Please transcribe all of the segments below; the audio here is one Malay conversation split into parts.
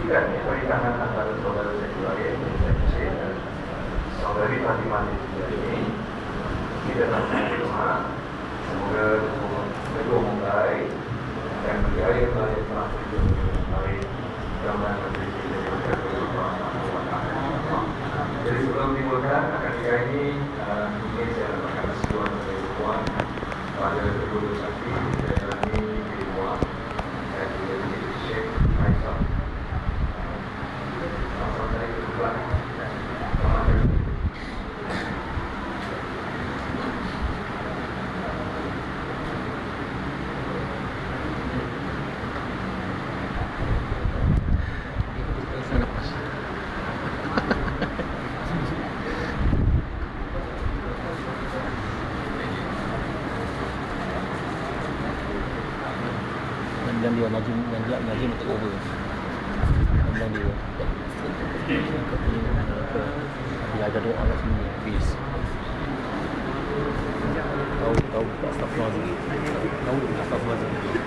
menyaksikan pernikahan antara saudara saya Ibrahim dan saudari Fatimah ini di dalam rumah. Semoga kedua mempelai dan berjaya melahirkan hidup yang baik dalam negeri kita yang berkah. Jadi sebelum dimulai akan nikah ini saya akan sebuah pertemuan pada kedua saksi dan ini dibuat dan juga di Syekh Faisal. Langsung dari kedua dan dia Najim untuk over dan dia ada doa kat sini habis tahu astagfirullahaladzim tahu astagfirullahaladzim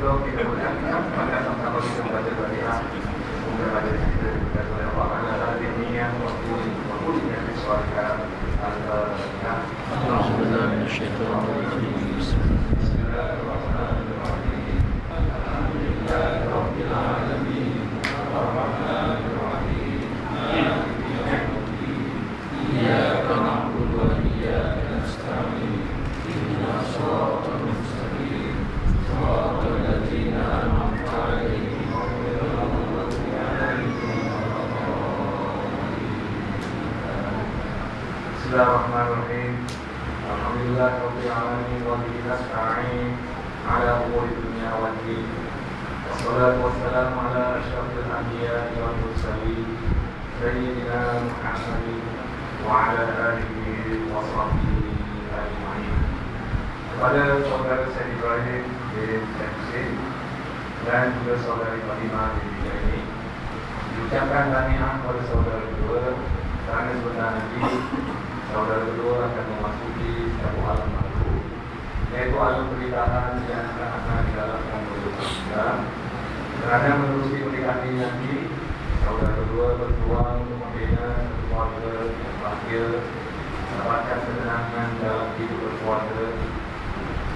sebelum kita berangkat, maka sama-sama kita membaca Fatihah. Semoga pada kita diberikan oleh Allah adalah dunia maupun yang disuarakan antara Bismillahirrahmanirrahim. Alhamdulillah rabbil alamin wa bihi nasta'in ala umuri dunya wad din. Wassalatu wassalamu ala asyrafil anbiya'i wal mursalin sayyidina Muhammadin wa ala alihi wa sahbihi ajma'in. Kepada saudara saya Ibrahim bin Syekh dan juga saudari Fatimah bin ini diucapkan tahniah kepada saudara kedua kerana sebentar nanti saudara kedua akan memasuki satu alam baru, yaitu alam pernikahan yang akan digalakkan oleh Islam. Kerana menerusi pernikahan ini nanti, saudara kedua berjuang untuk membina satu keluarga yang bahagia, mendapatkan ketenangan dalam hidup berkeluarga,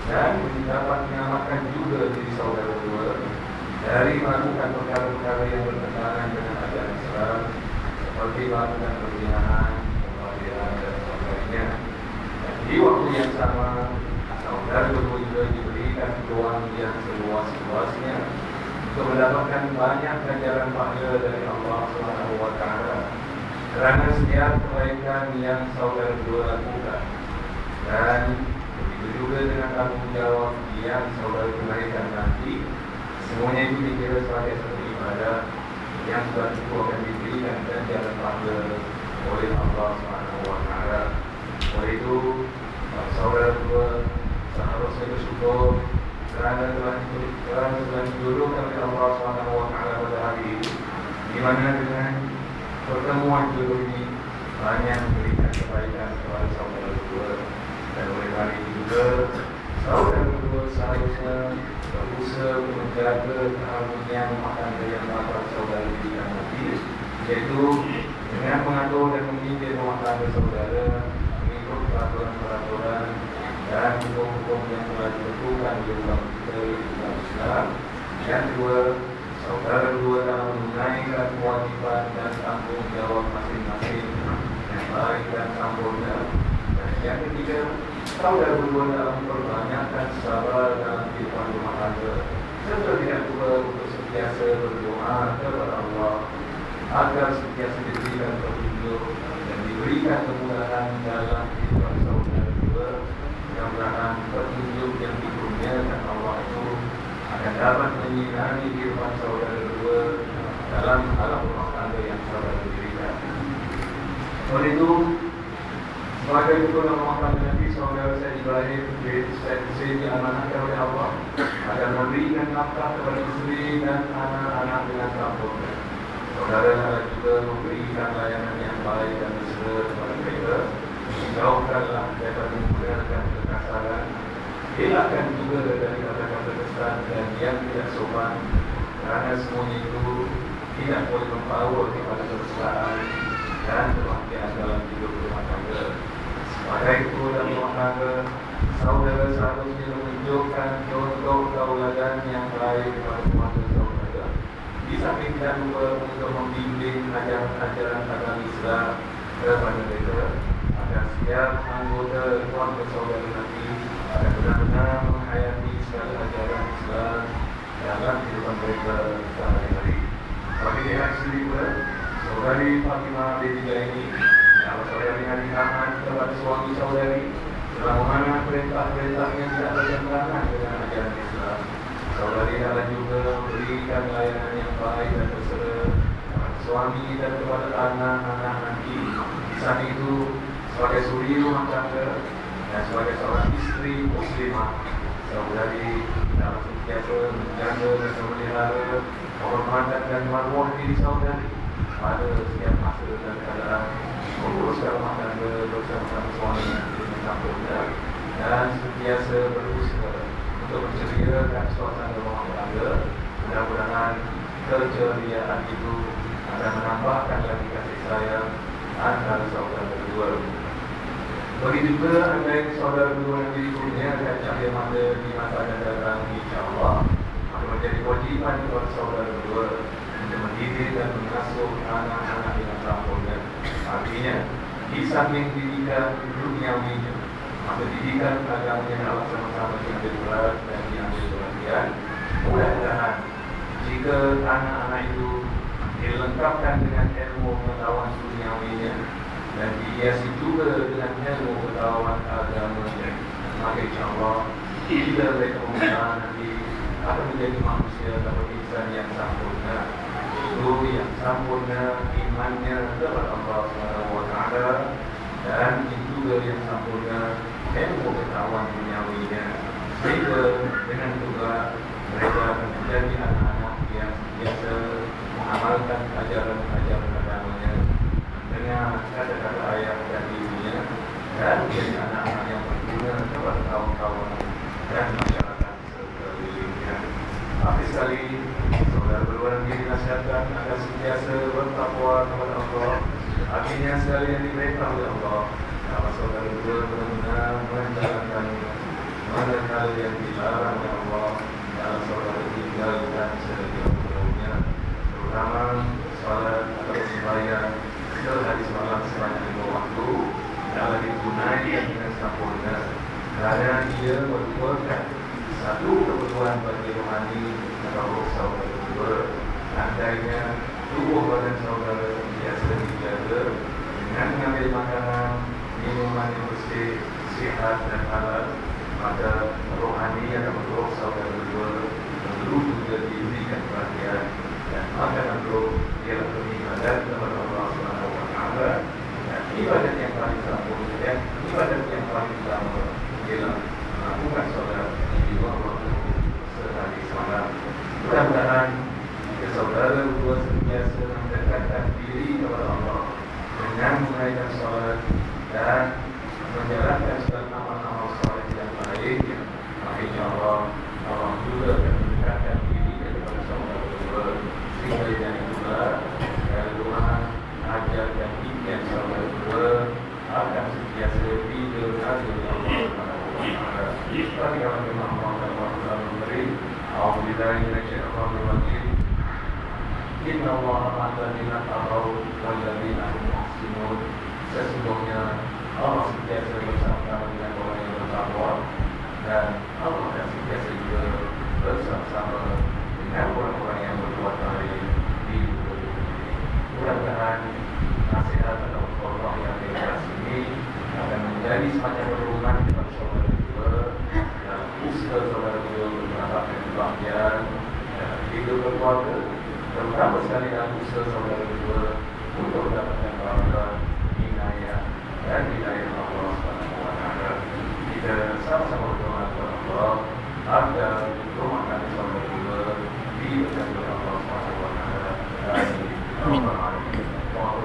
dan dapat menyelamatkan juga diri saudara kedua dari melakukan perkara-perkara yang bertentangan dengan ajaran Islam, seperti melakukan perzinahan, pembayaran dan sebagainya. Dan di waktu yang sama, saudara kedua juga diberikan peluang yang seluas-luasnya untuk mendapatkan banyak ganjaran pahala dari Allah SWT kerana setiap kebaikan yang saudara kedua lakukan. Dan begitu juga dengan tanggung jawab yang saudara tunaikan nanti, semuanya itu dikira sebagai satu ibadah yang sudah cukup akan diberikan ganjaran pahala oleh Allah SWT. Oleh itu, saudara kedua seharusnya bersyukur kerana telah dijodohkan oleh Allah SWT pada hari ini, di mana dengan pertemuan jodoh ini banyak memberikan kebaikan kepada saudara kedua. Dan oleh hari ini juga saudara kedua seharusnya berusaha menjaga keharmonian rumah tangga yang dapat saudara dirikan nanti, yaitu dengan mengatur dan memimpin rumah tangga saudara mengikut peraturan-peraturan dan hukum-hukum yang telah ditentukan oleh undang kita Islam, Yang kedua, saudara berdua dalam menunaikan kewajiban dan tanggung jawab masing-masing yang baik dan sempurna. Dan yang ketiga, saudara berdua dalam memperbanyakkan sabar dalam kehidupan rumah tangga, serta tidak lupa untuk sentiasa berdoa kepada Allah agar sentiasa diberikan petunjuk dan diberikan kemudahan dalam kehidupan saudara berdua. Mudah-mudahan petunjuk yang dikurniakan Allah itu akan dapat menyinari kehidupan saudara berdua dalam alam rumah tangga yang saudara dirikan. Oleh itu, sebagai ketua rumah tangga Nabi saudara saya Ibrahim saya diamanahkan oleh Allah agar memberikan nafkah kepada istri dan anak-anak dengan sempurna. Saudara juga memberikan layanan yang baik dan mesra kepada mereka. Jauhkanlah daripada menggunakan kekasaran. Elakkan juga dari kata-kata kesat dan yang tidak sopan, kerana semuanya itu tidak boleh membawa kepada kesusahan dan kebahagiaan dalam hidup rumah tangga. Sebagai itu dalam rumah tangga, saudara seharusnya menunjukkan contoh tauladan yang baik kepada keluarga saudara. Di samping tidak lupa untuk membimbing ajaran-ajaran agama Islam kepada mereka, agar setiap anggota keluarga saudara nanti akan benar-benar menghayati segala ajaran Islam dalam kehidupan mereka sehari-hari. Bagi pihak istri pula, saudari Fatimah B3 ini adalah saudari yang ditahan kepada suami saudari selama mana perintah-perintahnya tidak bertentangan dengan ajaran Islam. Saudari adalah juga memberikan layanan yang baik dan bersera kepada suami dan kepada anak-anak nanti. Di saat itu, sebagai suri rumah tangga dan sebagai seorang istri muslimah, saudari dalam sentiasa menjaga dan memelihara kehormatan dan maruah diri saudari pada setiap masa dan keadaan, menguruskan rumah tangga bersama suami dengan sempurna dan sentiasa berusaha untuk menceriakan suasana rumah tangga. Mudah-mudahan keceriaan itu akan menambahkan lagi kasih sayang antara saudara berdua. Begitu juga andai saudara berdua yang dikurniakan cahaya mata di masa akan datang, insyaAllah akan menjadi kewajiban kepada saudara berdua untuk mendidik dan mengasuh anak-anak dengan sempurna. Artinya, di samping didikan duniawinya, maka didikan agamanya adalah sama-sama diambil berat dan diambil perhatian. Mudah-mudahan jika anak-anak itu dilengkapkan dengan ilmu pengetahuan duniawinya dan dihiasi juga dengan ilmu pengetahuan agamanya, maka insyaAllah bila mereka membesar nanti akan menjadi manusia atau insan yang sempurna. Itu yang sempurna imannya kepada Allah SWT, dan itu juga yang sempurna ilmu pengetahuan duniawinya, sehingga dengan juga mereka akan menjadi anak-anak yang biasa mengamalkan ajaran-ajaran agamanya dengan kata-kata ayat dan ibunya, dan menjadi anak-anak yang berguna kepada kawan-kawan dan masyarakat sekelilingnya. Akhir sekali, saudara berdua dinasihatkan agar sentiasa bertakwa kepada Allah. Akhirnya sekali yang diperintah oleh Allah, kalau saudara berdua benar-benar menjalankan mana yang dilarang oleh Allah dalam saudara tinggalkan sejauh-jauhnya, terutama salat atau sembahyang sehari semalam sebanyak 5 waktu dalam ditunaikan dengan sempurna, kerana ia merupakan satu kebutuhan bagi rohani atau roh saudara berdua. Andainya tubuh badan saudara biasa dijaga dengan mengambil makanan, minuman yang bersih, sihat dan halal, maka rohani atau roh saudara berdua perlu juga diberikan perhatian, dan makanan roh ialah beribadat kepada Allah SWT. Dan ibadat yang paling sempurna dan ibadat yang paling utama ialah melakukan solat di luar waktu sehari semalam. Mudah-mudahan saudara berdua sentiasa mendekatkan diri kepada Allah dengan menunaikan solat dan menjalankan segala amal-amal solat yang baik. Maka insyaAllah Allah juga akan mendekatkan diri kepada saudara berdua, sehingga dengan itulah segala doa, ajar dan impian saudara berdua akan sentiasa didengar oleh Allah SWT. Jika kalau memang Allah memberi أعوذ بالله من الشيطان الرجيم إن الله مع الذين اتقوا والذين هم محسنون. Sesungguhnya Allah sentiasa bersama dengan orang yang bertakwa dan Allah sentiasa juga bersama dengan orang-orang yang berbuat baik di dunia ini. Mudah-mudahan nasihat atau Allah yang dikasih ini akan menjadi semacam pedoman kepada saudara juga dan usaha saudara juga mendapatkan kebahagiaan dan hidup berkeluarga, terutama sekali dalam usaha saudara juga untuk mendapatkan bahagia, inayah dan hidayah Allah SWT. Kita sama-sama berdoa kepada Allah agar rumah kami saudara juga diberkati oleh Allah SWT. Amin. Wa